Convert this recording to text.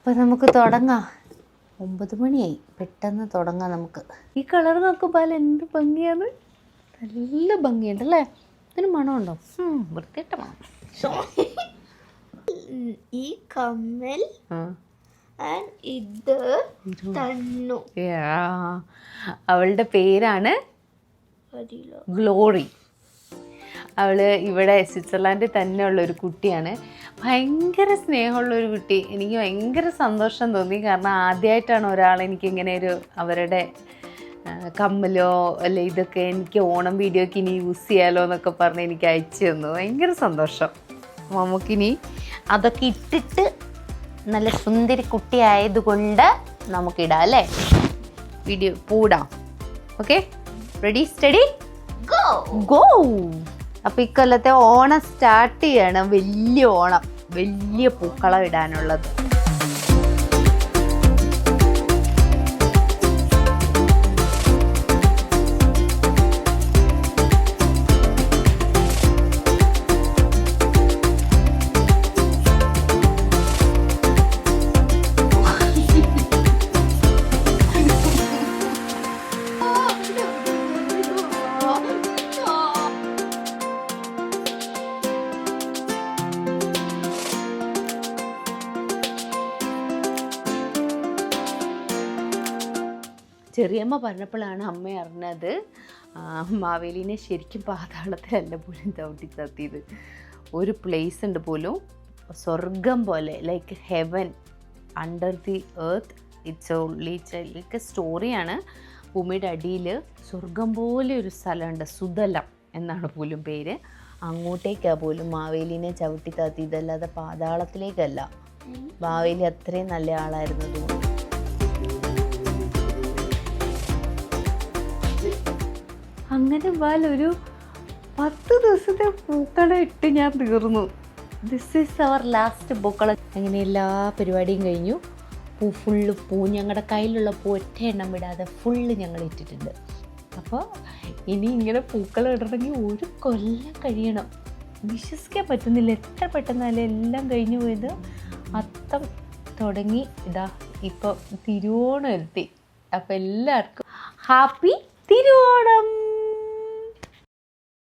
അപ്പോൾ നമുക്ക് തുടങ്ങാം. 9 മണിയായി. പെട്ടെന്ന് തുടങ്ങാം നമുക്ക്. ഈ കളർ നോക്കുമ്പോൾ എന്ത് ഭംഗിയാണ്, നല്ല ഭംഗിയുണ്ടല്ലേ. ഇതിന് മണമുണ്ടോ? വൃത്തിയിട്ട മണം. ഈ കമ്മൽ ഇത് തന്നു. അവളുടെ പേരാണ് ഗ്ലോറി. അവൾ ഇവിടെ സ്വിറ്റ്സർലാൻഡിൽ തന്നെ ഉള്ളൊരു കുട്ടിയാണ്. ഭയങ്കര സ്നേഹമുള്ളൊരു കുട്ടി. എനിക്ക് ഭയങ്കര സന്തോഷം തോന്നി. കാരണം ആദ്യമായിട്ടാണ് ഒരാൾ എനിക്കിങ്ങനെ ഒരു അവരുടെ കമ്മലോ അല്ലെ ഇതൊക്കെ എനിക്ക് ഓണം വീഡിയോക്ക് ഇനി യൂസ് ചെയ്യാലോ എന്നൊക്കെ പറഞ്ഞ് എനിക്ക് അയച്ചു തന്നു. ഭയങ്കര സന്തോഷം. നമുക്കിനി അതൊക്കെ ഇട്ടിട്ട് നല്ല സുന്ദരി കുട്ടിയായതുകൊണ്ട് നമുക്കിടാം അല്ലേ. വീഡിയോ പൂടാം. Okay, ready steady go. അപ്പോൾ ഇക്കൊല്ലത്തെ ഓണം സ്റ്റാർട്ട് ചെയ്യണം. വലിയ ഓണം, വലിയ പൂക്കളം ഇടാനുള്ളത്. ചെറിയമ്മ പറഞ്ഞപ്പോഴാണ് അമ്മ അറിഞ്ഞത് മാവേലിനെ ശരിക്കും പാതാളത്തിലല്ല പോലും ചവിട്ടി തത്തിയത്. ഒരു പ്ലേസ് ഉണ്ട് പോലും, സ്വർഗം പോലെ, like heaven under the earth. Like സ്റ്റോറിയാണ്. ഭൂമിയുടെ അടിയിൽ സ്വർഗം പോലെ ഒരു സ്ഥലമുണ്ട്, സുതലം എന്നാണ് പോലും പേര്. അങ്ങോട്ടേക്കാണ് പോലും മാവേലിനെ ചവിട്ടി തത്തിയതല്ലാതെ പാതാളത്തിലേക്കല്ല. മാവേലി അത്രയും നല്ല ആളായിരുന്നു തോന്നുന്നു. അങ്ങനെ ഒരു 10 ദിവസത്തെ പൂക്കളം ഇട്ട് ഞാൻ തീർന്നു. ദിസ് ഈസ് അവർ ലാസ്റ്റ് പൂക്കളം. അങ്ങനെ എല്ലാ പരിപാടിയും കഴിഞ്ഞു. ഫുള്ള് ഞങ്ങളുടെ കയ്യിലുള്ള പൂ ഒറ്റ എണ്ണം വിടാതെ ഫുള്ള് ഞങ്ങൾ ഇട്ടിട്ടുണ്ട്. അപ്പോൾ ഇനി ഇങ്ങനെ പൂക്കളം ഇടണമെങ്കിൽ 1 കൊല്ലം കഴിയണം. വിശ്വസിക്കാൻ പറ്റുന്നില്ല എത്ര പെട്ടെന്നല്ലേ എല്ലാം കഴിഞ്ഞു പോയത്. അത്തം തുടങ്ങി ഇതാ ഇപ്പോൾ തിരുവോണം എത്തി. അപ്പോൾ എല്ലാവർക്കും ഹാപ്പി തിരുവോണം.